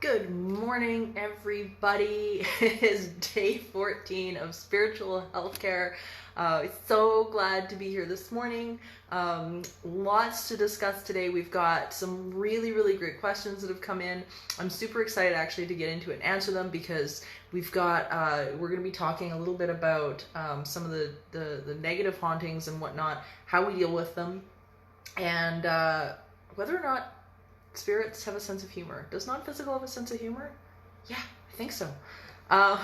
Good morning, everybody. It is day 14 of spiritual healthcare. So glad to be here this morning. Lots to discuss today. We've got some really great questions that have come in. I'm super excited actually to get into it and answer them because we've got, we're going to be talking a little bit about some of the negative hauntings and whatnot, how we deal with them, and whether or not spirits have a sense of humor. Does non-physical have a sense of humor? Yeah, I think so. I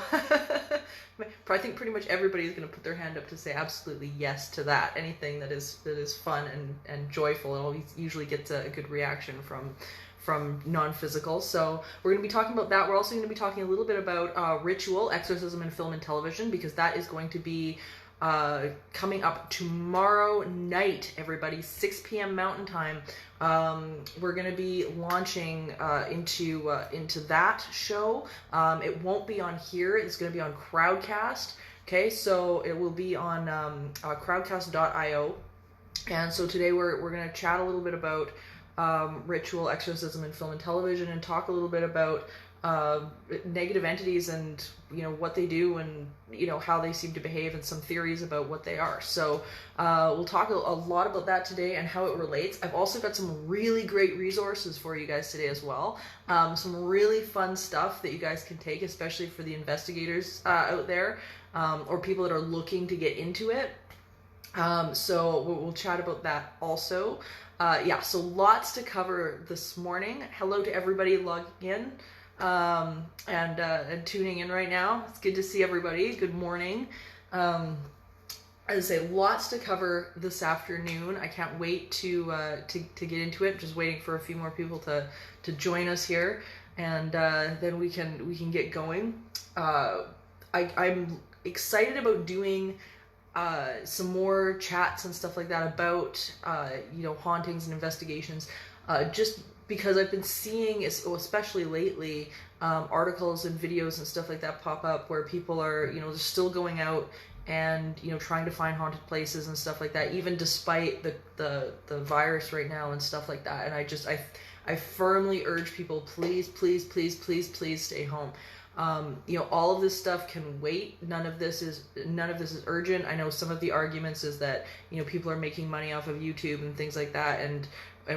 think pretty much everybody is going to put their hand up to say absolutely yes to that. Anything that is fun and joyful, it always usually gets a good reaction from non-physical. So we're going to be talking about that. We're also going to be talking a little bit about ritual, exorcism in film and television, because that is going to be coming up tomorrow night, everybody, 6 p.m. Mountain Time. We're going to be launching into that show. It won't be on here. It's going to be on Crowdcast. Okay, so it will be on crowdcast.io. And so today we're going to chat a little bit about ritual, exorcism in film and television, and talk a little bit about negative entities and what they do and how they seem to behave and some theories about what they are. So we'll talk a lot about that today and how it relates. I've also got some really great resources for you guys today as well. Some really fun stuff that you guys can take, especially for the investigators out there, or people that are looking to get into it. So we'll chat about that also. So lots to cover this morning. Hello to everybody logging in and tuning in right now. It's good to see everybody. Good morning. As I say, lots to cover this afternoon. I can't wait to get into it. Just waiting for a few more people to join us here, and then we can get going. I'm excited about doing some more chats and stuff like that about hauntings and investigations, just because I've been seeing, especially lately, articles and videos and stuff like that pop up where people are they're still going out and trying to find haunted places and stuff like that, even despite the virus right now and stuff like that. And I firmly urge people, please stay home. All of this stuff can wait. None of this is urgent. I know some of the arguments is that people are making money off of YouTube and things like that and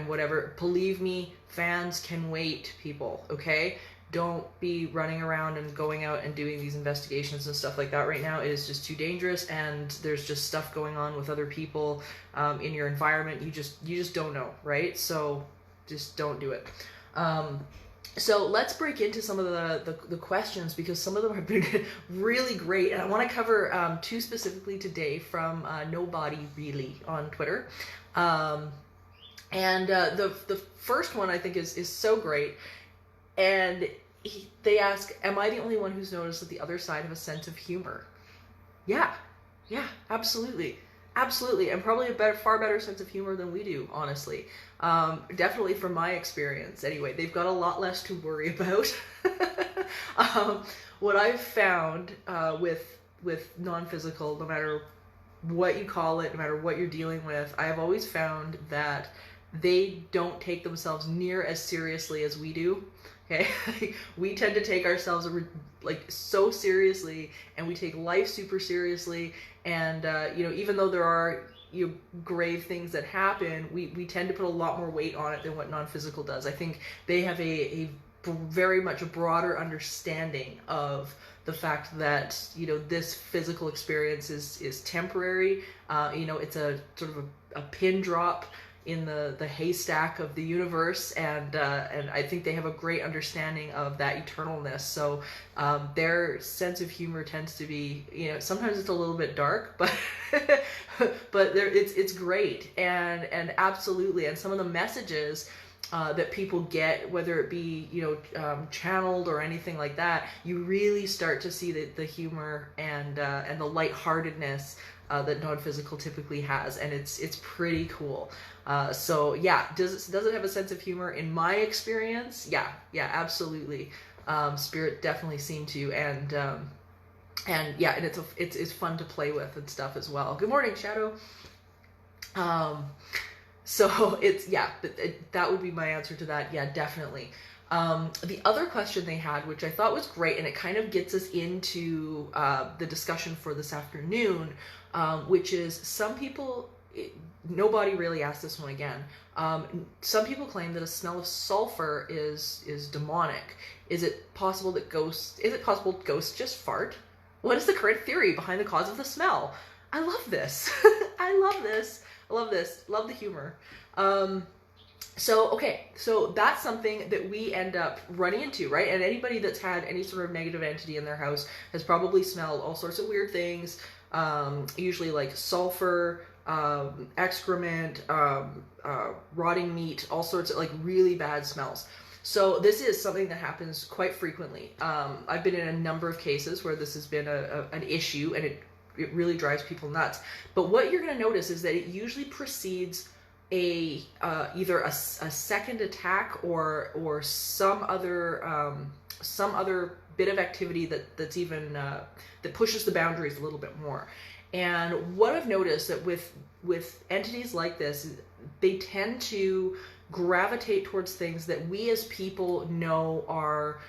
whatever. Believe me, fans can wait, people, okay? Don't be running around and going out and doing these investigations and stuff like that right now. It is just too dangerous, and there's just stuff going on with other people in your environment. You just don't know, right? So just don't do it. So let's break into some of the questions, because some of them have been really great, and I want to cover two specifically today from Nobody Really on Twitter. And the first one I think is so great, and they ask, am I the only one who's noticed that the other side have a sense of humor? Yeah, absolutely, and probably a far better sense of humor than we do, honestly. Definitely from my experience anyway. They've got a lot less to worry about. What I've found with non-physical, no matter what you call it, no matter what you're dealing with, I've always found that they don't take themselves near as seriously as we do. Okay, we tend to take ourselves so seriously, and we take life super seriously, and even though there are grave things that happen, we tend to put a lot more weight on it than what non-physical does. I think they have a very much a broader understanding of the fact that this physical experience is temporary. It's a sort of a pin drop in the haystack of the universe, and I think they have a great understanding of that eternalness. So their sense of humor tends to be, sometimes it's a little bit dark, but it's great, and absolutely. And some of the messages that people get, whether it be channeled or anything like that, you really start to see the humor and the lightheartedness that non-physical typically has, and it's pretty cool. So yeah, does it have a sense of humor? In my experience, yeah, absolutely. Spirit definitely seem to, and yeah, and it's fun to play with and stuff as well. Good morning, Shadow. So it's, yeah, that would be my answer to that. Yeah, definitely. The other question they had, which I thought was great, and it kind of gets us into the discussion for this afternoon, which is some people, nobody really asked this one again. Some people claim that a smell of sulfur is demonic. Is it possible ghosts just fart? What is the current theory behind the cause of the smell? I love this. I love this. I love this. Love the humor. So that's something that we end up running into, right? And anybody that's had any sort of negative entity in their house has probably smelled all sorts of weird things, usually like sulfur, excrement, rotting meat, all sorts of like really bad smells. So this is something that happens quite frequently. I've been in a number of cases where this has been an issue, and it really drives people nuts. But what you're going to notice is that it usually precedes either a second attack or some other bit of activity that's even that pushes the boundaries a little bit more. And what I've noticed that with entities like this, they tend to gravitate towards things that we as people know are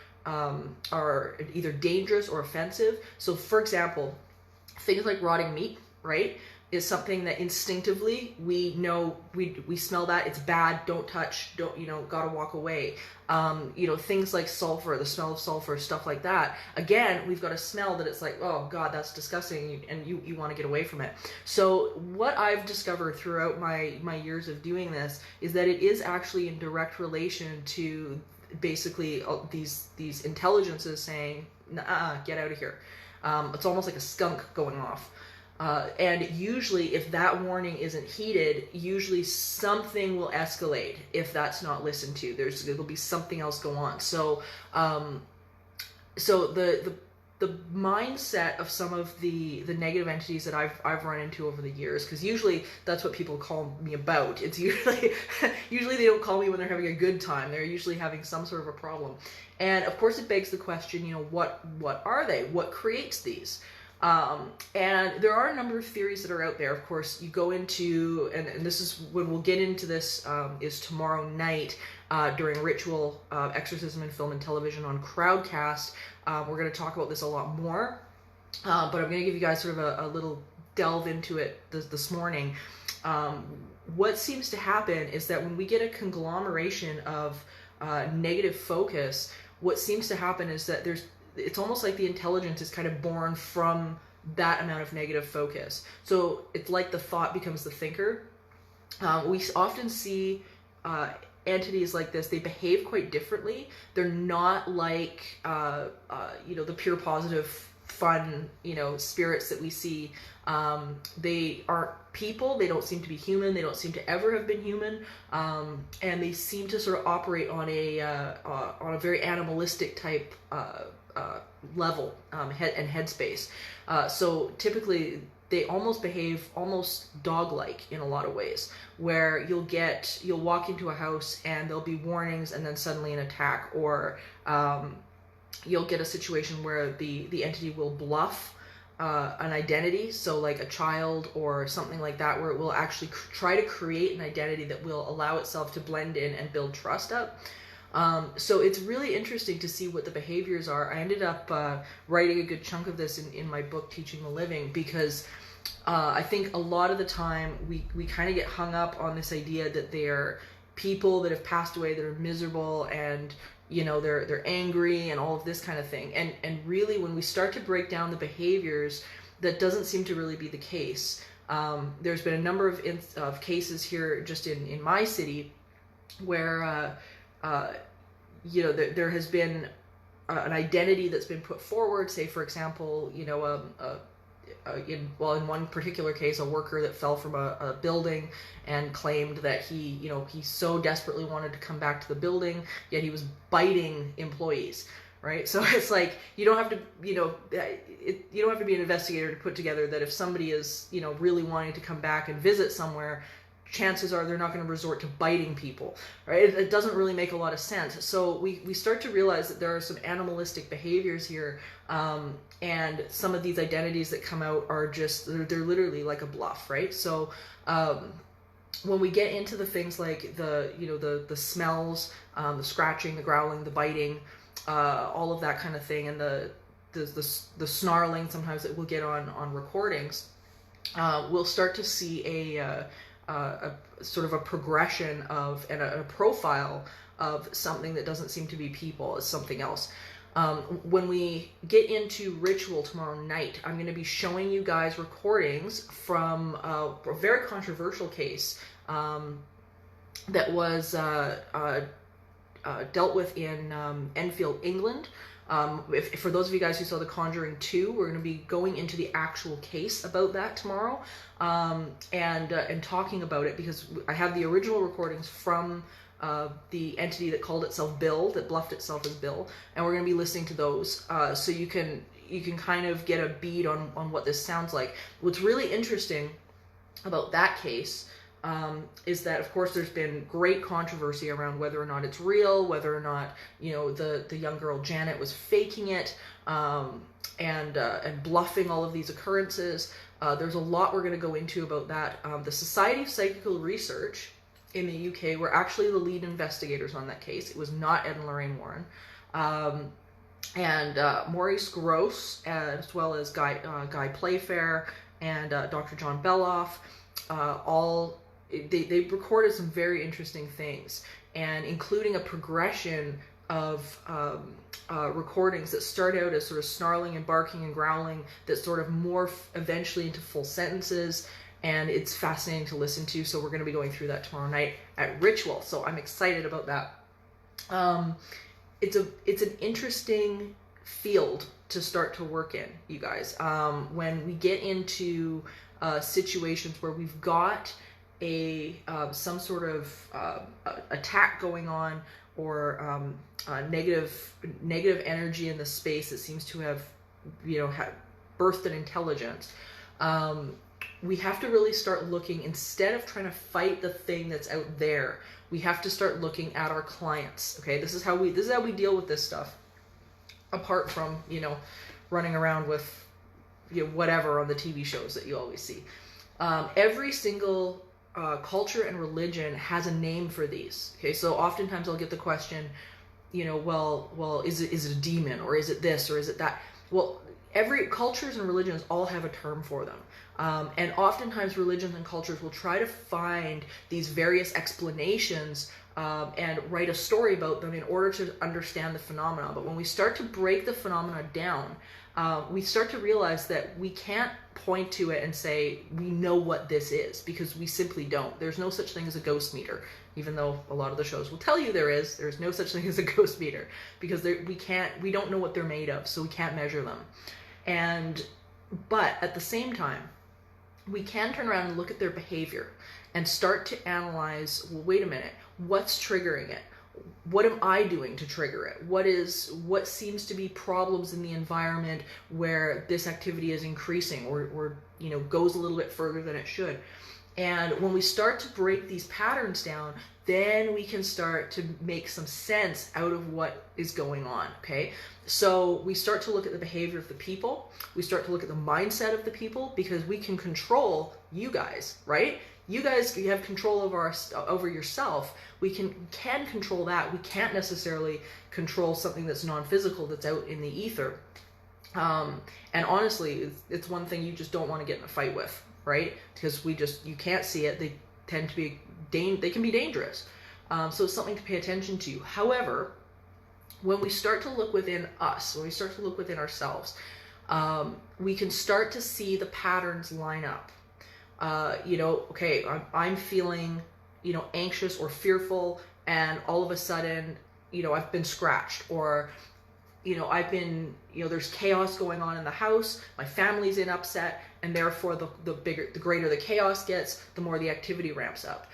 either dangerous or offensive. So, for example, things like rotting meat, right, is something that instinctively we know, we smell that, it's bad, don't touch, gotta walk away. Things like sulfur, the smell of sulfur, stuff like that. Again, we've got a smell that it's like, oh God, that's disgusting, and you want to get away from it. So what I've discovered throughout my years of doing this is that it is actually in direct relation to basically these intelligences saying, nah, get out of here. It's almost like a skunk going off. And usually if that warning isn't heeded, usually something will escalate if that's not listened to. There'll be something else go on. So the mindset of some of the negative entities that I've run into over the years, because usually that's what people call me about. It's usually they don't call me when they're having a good time. They're usually having some sort of a problem. And of course it begs the question, what are they? What creates these? And there are a number of theories that are out there. Of course, you go into, and this is when we'll get into this, is tomorrow night during Ritual Exorcism in Film and Television on Crowdcast. We're going to talk about this a lot more, but I'm going to give you guys sort of a little delve into it this morning. What seems to happen is that when we get a conglomeration of negative focus, what seems to happen is that it's almost like the intelligence is kind of born from that amount of negative focus. So it's like the thought becomes the thinker. We often see entities like this. They behave quite differently. They're not like the pure positive, fun spirits that we see. They aren't people. They don't seem to be human. They don't seem to ever have been human. And they seem to sort of operate on a very animalistic type level and headspace. So typically they almost behave almost dog-like in a lot of ways, where you'll walk into a house and there'll be warnings and then suddenly an attack, or you'll get a situation where the entity will bluff an identity, so like a child or something like that, where it will actually try to create an identity that will allow itself to blend in and build trust up. So it's really interesting to see what the behaviors are. I ended up writing a good chunk of this in my book, Teaching the Living, because I think a lot of the time we kind of get hung up on this idea that they're people that have passed away, that are miserable, and they're angry and all of this kind of thing. And really, when we start to break down the behaviors, that doesn't seem to really be the case. There's been a number of cases here just in my city where there has been an identity that's been put forward. Say, for example, in one particular case, a worker that fell from a building and claimed that he so desperately wanted to come back to the building, yet he was biting employees. Right? So it's like, you don't have to be an investigator to put together that if somebody is, really wanting to come back and visit somewhere, chances are they're not going to resort to biting people, right? It doesn't really make a lot of sense. So we start to realize that there are some animalistic behaviors here, and some of these identities that come out are just, they're literally like a bluff, right? So when we get into the things like the smells, the scratching, the growling, the biting, all of that kind of thing, and the snarling sometimes that we'll get on recordings, we'll start to see a sort of a progression of and a profile of something that doesn't seem to be people as something else. When we get into ritual tomorrow night, I'm going to be showing you guys recordings from a very controversial case that was dealt with in Enfield, England. For those of you guys who saw The Conjuring 2, we're going to be going into the actual case about that tomorrow, and talking about it, because I have the original recordings from the entity that called itself Bill, that bluffed itself as Bill, and we're going to be listening to those, so you can kind of get a beat on what this sounds like. What's really interesting about that case is that, of course, there's been great controversy around whether or not it's real, whether or not, the young girl Janet was faking it, and bluffing all of these occurrences. There's a lot we're going to go into about that. The Society of Psychical Research in the UK were actually the lead investigators on that case. It was not Ed and Lorraine Warren. And Maurice Grosse, as well as Guy Playfair and Dr. John Beloff, they recorded some very interesting things, and including a progression of recordings that start out as sort of snarling and barking and growling that sort of morph eventually into full sentences. And it's fascinating to listen to, so we're going to be going through that tomorrow night at Ritual. So I'm excited about that. It's an interesting field to start to work in, you guys. When we get into situations where we've got some sort of attack going on, or negative energy in the space that seems to have birthed an intelligence. We have to really start looking, instead of trying to fight the thing that's out there, we have to start looking at our clients. Okay, this is how we deal with this stuff. Apart from running around with whatever on the TV shows that you always see. Every single culture and religion has a name for these. Okay, so oftentimes I'll get the question, well, is it a demon, or is it this, or is it that? Well, every cultures and religions all have a term for them. And oftentimes religions and cultures will try to find these various explanations and write a story about them in order to understand the phenomena. But when we start to break the phenomena down, we start to realize that we can't point to it and say, we know what this is, because we simply don't. There's no such thing as a ghost meter, even though a lot of the shows will tell you there's no such thing as a ghost meter, because we don't know what they're made of, so we can't measure them. But at the same time, we can turn around and look at their behavior and start to analyze, well, wait a minute, what's triggering it? What am I doing to trigger it? What seems to be problems in the environment where this activity is increasing, or goes a little bit further than it should? And when we start to break these patterns down, then we can start to make some sense out of what is going on, okay? So we start to look at the behavior of the people. We start to look at the mindset of the people, because we can control you guys, right? You guys, you have control over yourself. We can control that. We can't necessarily control something that's non-physical, that's out in the ether. And honestly, it's one thing you just don't want to get in a fight with, right? Because you can't see it. They tend to be they can be dangerous. So it's something to pay attention to. However, when we start to look within us, when we start to look within ourselves, we can start to see the patterns line up. Okay, I'm feeling, anxious or fearful, and all of a sudden, I've been scratched, or, I've been, there's chaos going on in the house, my family's in upset, and therefore the greater the chaos gets, the more the activity ramps up.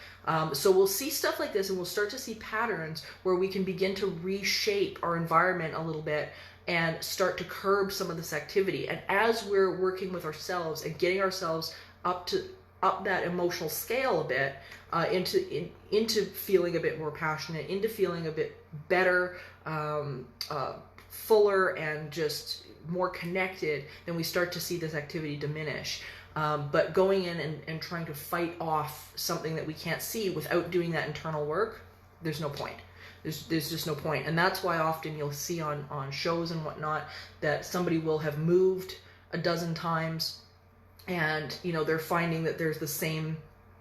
So we'll see stuff like this, and we'll start to see patterns where we can begin to reshape our environment a little bit and start to curb some of this activity. And as we're working with ourselves and getting ourselves up that emotional scale a bit, into feeling a bit more passionate, into feeling a bit better, fuller, and just more connected, then we start to see this activity diminish. But going in and trying to fight off something that we can't see without doing that internal work, there's no point. There's just no point. And that's why often you'll see on shows and whatnot that somebody will have moved a dozen times, and they're finding that there's the same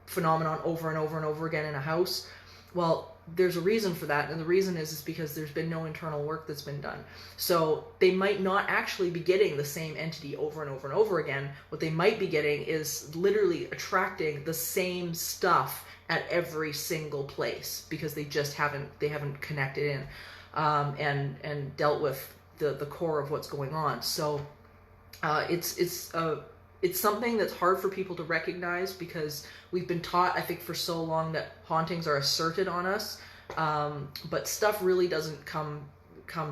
phenomenon over and over and over again in a house. Well, there's a reason for that, and the reason is because there's been no internal work that's been done. So they might not actually be getting the same entity over and over and over again. What they might be getting is literally attracting the same stuff at every single place, because they just haven't connected in and dealt with the core of what's going on. So it's something that's hard for people to recognize, because we've been taught, I think, for so long that hauntings are asserted on us, but stuff really doesn't come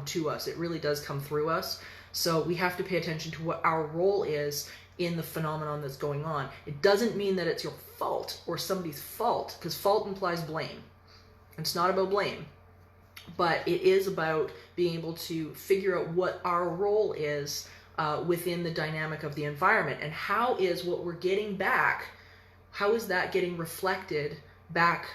to us. It really does come through us. So we have to pay attention to what our role is in the phenomenon that's going on. It doesn't mean that it's your fault or somebody's fault, because fault implies blame. It's not about blame, but it is about being able to figure out what our role is within the dynamic of the environment, and how is what we're getting back, how is that getting reflected back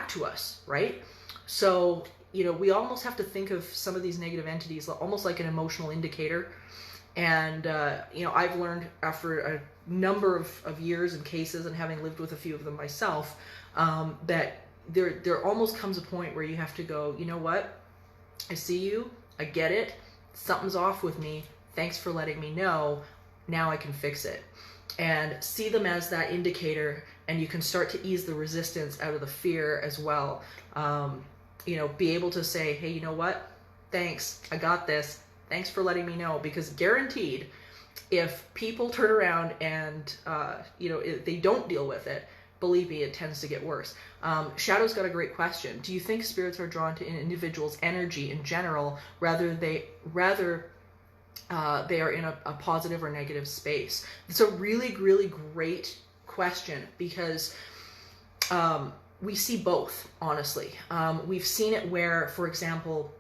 to us, right? So we almost have to think of some of these negative entities almost like an emotional indicator. And I've learned after a number of years and cases, and having lived with a few of them myself, that there almost comes a point where you have to go, you know what, I see you, I get it, something's off with me, thanks for letting me know, now I can fix it. And see them as that indicator, and you can start to ease the resistance out of the fear as well. Be able to say, hey, you know what, thanks, I got this, thanks for letting me know. Because guaranteed, if people turn around and if they don't deal with it, believe me, it tends to get worse. Shadow's got a great question. Do you think spirits are drawn to an individual's energy in general, rather they are in a positive or negative space? It's a really, really great question, because we see both, honestly. We've seen it where, for example,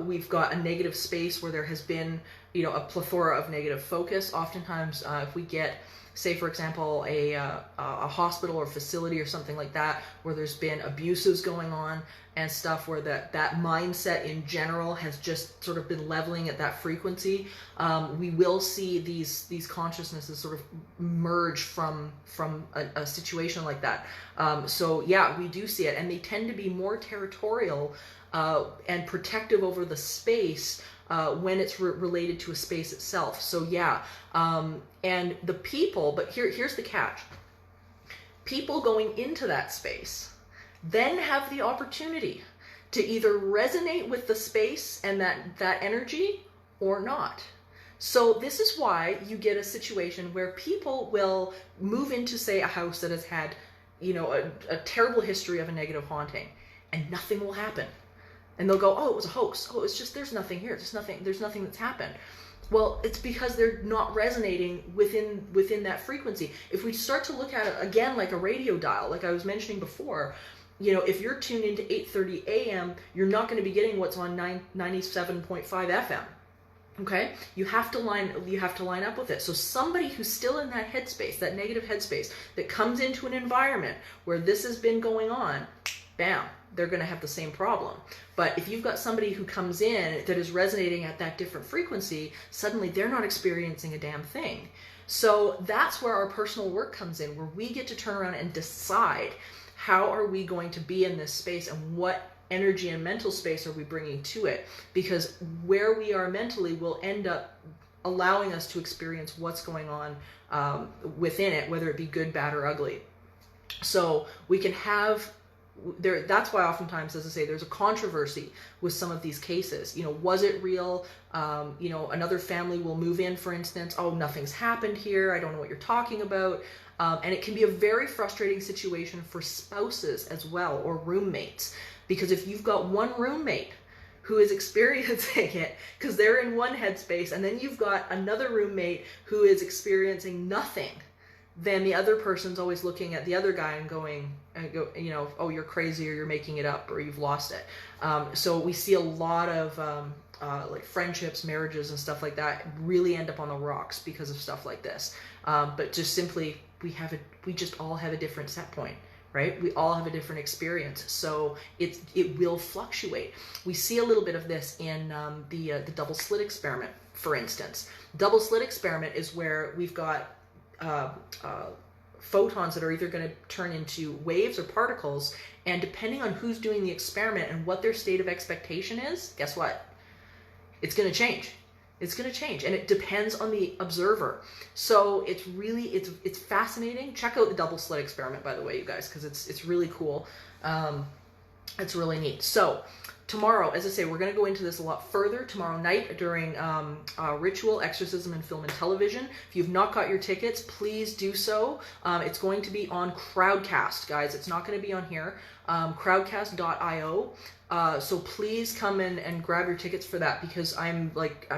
we've got a negative space where there has been, a plethora of negative focus. Oftentimes, if we get, say, for example, a hospital or facility or something like that, where there's been abuses going on and stuff, where that mindset in general has just sort of been leveling at that frequency, we will see these consciousnesses sort of merge from a situation like that. So yeah, we do see it, and they tend to be more territorial and protective over the space when it's related to a space itself. So yeah, and the people, but here's the catch. People going into that space then have the opportunity to either resonate with the space and that energy or not. So this is why you get a situation where people will move into, say, a house that has had, a terrible history of a negative haunting, and nothing will happen. And they'll go, oh, it was a hoax. Oh, it's just, there's nothing here. There's nothing that's happened. Well, it's because they're not resonating within that frequency. If we start to look at it again like a radio dial, like I was mentioning before, if you're tuned into 8:30 a.m., you're not going to be getting what's on 97.5 FM. Okay? You have to line up with it. So somebody who's still in that headspace, that negative headspace, that comes into an environment where this has been going on, bam, they're going to have the same problem. But if you've got somebody who comes in that is resonating at that different frequency, suddenly they're not experiencing a damn thing. So that's where our personal work comes in, where we get to turn around and decide, how are we going to be in this space, and what energy and mental space are we bringing to it? Because where we are mentally will end up allowing us to experience what's going on within it, whether it be good, bad, or ugly. So we can have that's why oftentimes, as I say, there's a controversy with some of these cases. Was it real? Another family will move in, for instance. Oh, nothing's happened here. I don't know what you're talking about. And it can be a very frustrating situation for spouses as well, or roommates. Because if you've got one roommate who is experiencing it because they're in one headspace, and then you've got another roommate who is experiencing nothing, then the other person's always looking at the other guy and going, oh, you're crazy, or you're making it up, or you've lost it. So we see a lot of like friendships, marriages, and stuff like that really end up on the rocks because of stuff like this. But just simply, we just all have a different set point, right? We all have a different experience, so it will fluctuate. We see a little bit of this in the double slit experiment, for instance. Double slit experiment is where we've got photons that are either going to turn into waves or particles, and depending on who's doing the experiment and what their state of expectation is, guess what? It's going to change. It's going to change, and it depends on the observer. So it's really, it's fascinating. Check out the double slit experiment, by the way, you guys, because it's really cool. It's really neat. So tomorrow, as I say, we're going to go into this a lot further tomorrow night during Ritual, Exorcism, and Film and Television. If you've not got your tickets, please do so. It's going to be on Crowdcast, guys. It's not going to be on here. Crowdcast.io. So please come in and grab your tickets for that, because I'm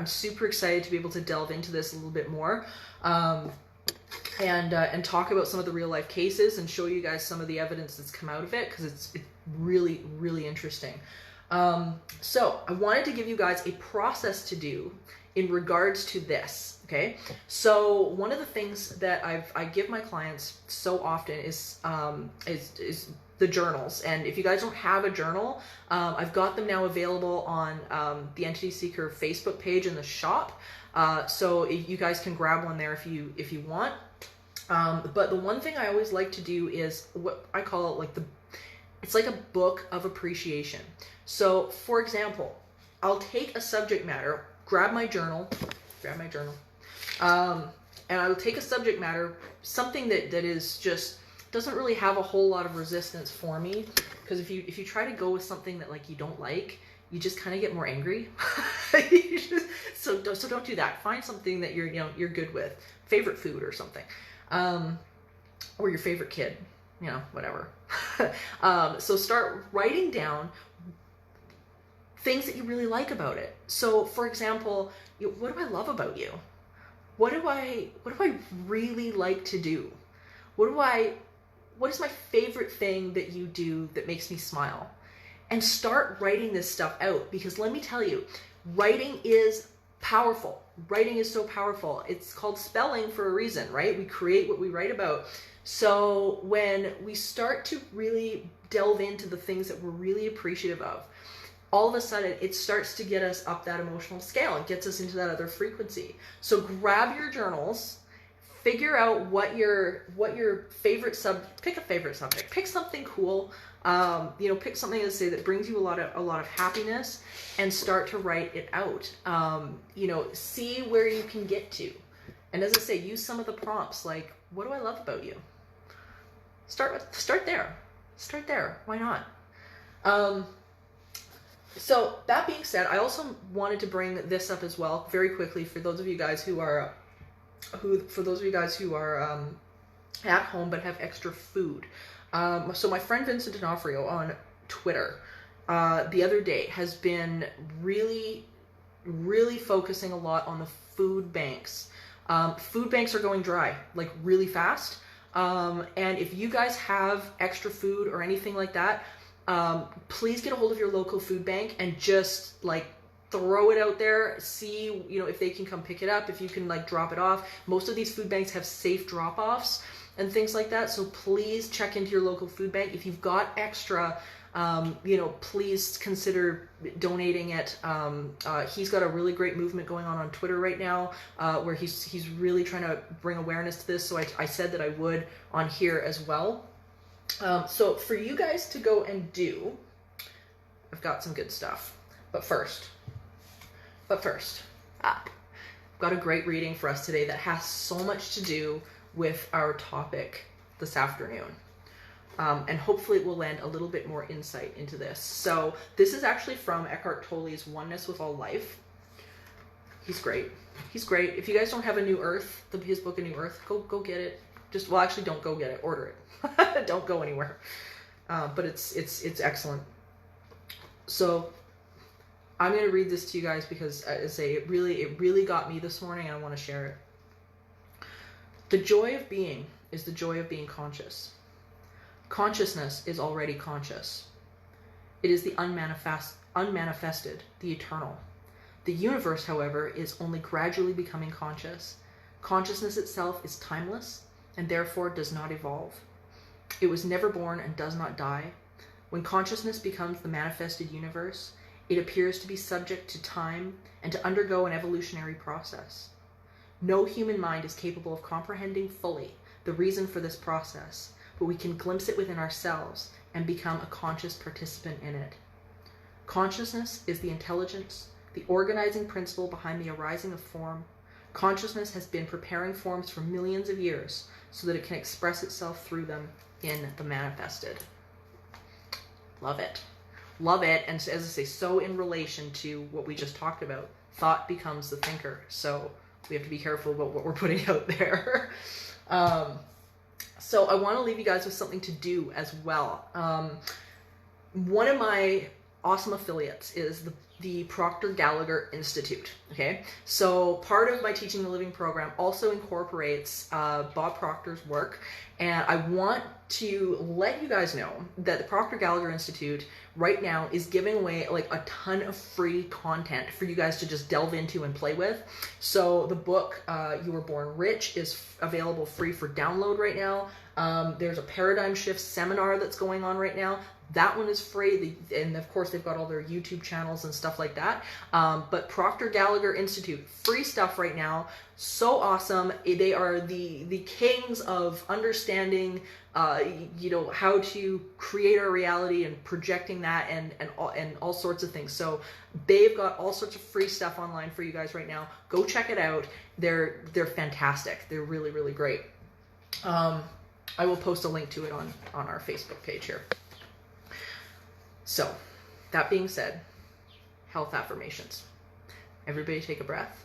super excited to be able to delve into this a little bit more. And talk about some of the real life cases and show you guys some of the evidence that's come out of it, because it's really, really interesting. So I wanted to give you guys a process to do in regards to this. Okay. So one of the things that I give my clients so often is the journals. And if you guys don't have a journal, I've got them now available on the Entity Seeker Facebook page in the shop. So you guys can grab one there if you want. But the one thing I always like to do is what I call it it's like a book of appreciation. So for example, I'll take a subject matter, grab my journal, and I will take a subject matter, something that is just doesn't really have a whole lot of resistance for me, because if you try to go with something that you don't like, you just kind of get more angry. So don't do that. Find something that you're good with, favorite food or something, or your favorite kid, whatever. So start writing down things that you really like about it. So for example, what do I love about you? What do I really like to do? What is my favorite thing that you do that makes me smile? And start writing this stuff out, because let me tell you, writing is powerful. Writing is so powerful. It's called spelling for a reason, right? We create what we write about. So when we start to really delve into the things that we're really appreciative of, all of a sudden it starts to get us up that emotional scale. It gets us into that other frequency. So grab your journals, figure out what your favorite pick a favorite subject, pick something cool, pick something that brings you a lot of happiness, and start to write it out. See where you can get to. And as I say, use some of the prompts, like, what do I love about you? Start there. Why not? So that being said, I also wanted to bring this up as well very quickly for those of you guys who are at home but have extra food. So my friend Vincent D'Onofrio on Twitter the other day has been really, really focusing a lot on the food banks. Food banks are going dry, really fast. And if you guys have extra food or anything like that, please get a hold of your local food bank and just throw it out there. See, if they can come pick it up, if you can drop it off. Most of these food banks have safe drop-offs and things like that. So please check into your local food bank. If you've got extra, please consider donating it. He's got a really great movement going on Twitter right now, where he's really trying to bring awareness to this. So I said that I would on here as well. So for you guys to go and do, I've got some good stuff. But first, I've got a great reading for us today that has so much to do with our topic this afternoon. And hopefully it will lend a little bit more insight into this. So this is actually from Eckhart Tolle's Oneness with All Life. He's great. If you guys don't have A New Earth, his book A New Earth, go get it. Actually don't go get it, order it. Don't go anywhere. But it's excellent. So I'm going to read this to you guys because, as I say, it really got me this morning, and I want to share it. The joy of being is the joy of being conscious. Consciousness is already conscious. It is the unmanifested, the eternal. The universe, however, is only gradually becoming conscious. Consciousness itself is timeless and therefore does not evolve. It was never born and does not die. When consciousness becomes the manifested universe, it appears to be subject to time and to undergo an evolutionary process. No human mind is capable of comprehending fully the reason for this process, but we can glimpse it within ourselves and become a conscious participant in it. Consciousness is the intelligence, the organizing principle behind the arising of form. Consciousness has been preparing forms for millions of years so that it can express itself through them in the manifested. Love it. Love it. And as I say, so in relation to what we just talked about, thought becomes the thinker. So we have to be careful about what we're putting out there. So I want to leave you guys with something to do as well. One of my awesome affiliates is the Proctor Gallagher Institute. Okay, so part of my Teaching the Living program also incorporates Bob Proctor's work, and I want to let you guys know that the Proctor Gallagher Institute right now is giving away like a ton of free content for you guys to just delve into and play with. So the book You Were Born Rich is available free for download right now. There's a paradigm shift seminar that's going on right now. That one is free, and of course they've got all their YouTube channels and stuff like that. But Proctor Gallagher Institute, free stuff right now. So awesome. They are the kings of understanding, how to create our reality and projecting that and all sorts of things. So they've got all sorts of free stuff online for you guys right now. Go check it out. They're fantastic. They're really, really great. I will post a link to it on our Facebook page here. So, that being said, health affirmations. Everybody take a breath.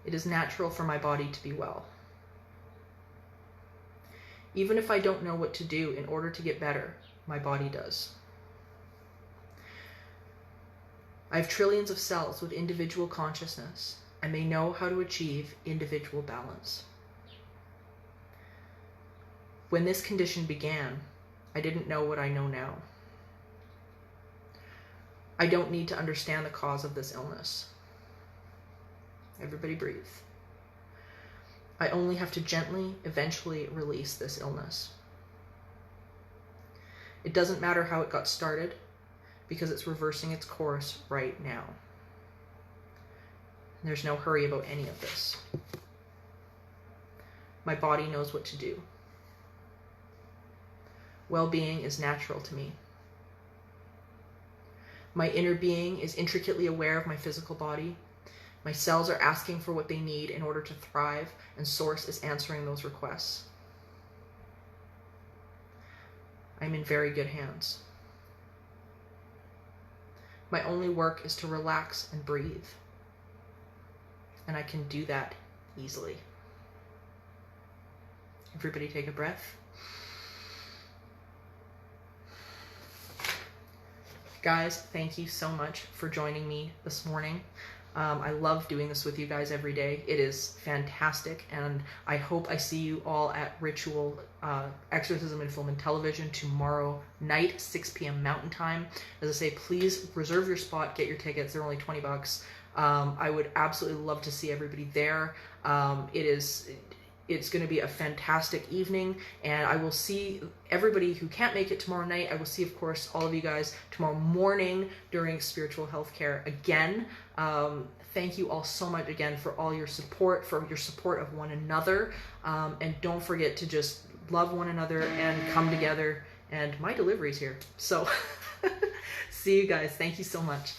It is natural for my body to be well. Even if I don't know what to do in order to get better, my body does. I have trillions of cells with individual consciousness and may know how to achieve individual balance. When this condition began, I didn't know what I know now. I don't need to understand the cause of this illness. Everybody breathe. I only have to gently, eventually release this illness. It doesn't matter how it got started, because it's reversing its course right now. There's no hurry about any of this. My body knows what to do. Well-being is natural to me. My inner being is intricately aware of my physical body. My cells are asking for what they need in order to thrive, and Source is answering those requests. I'm in very good hands. My only work is to relax and breathe. And I can do that easily. Everybody take a breath. Guys, thank you so much for joining me this morning. I love doing this with you guys every day. It is fantastic, and I hope I see you all at Ritual Exorcism in Film and Television tomorrow night, 6 p.m. Mountain Time. As I say, please reserve your spot, get your tickets. They're only $20. I would absolutely love to see everybody there. It's going to be a fantastic evening, and I will see everybody who can't make it tomorrow night. I will see, of course, all of you guys tomorrow morning during Spiritual Healthcare again. Thank you all so much again for all your support, of one another, and don't forget to just love one another and come together. And my delivery's here, so see you guys. Thank you so much.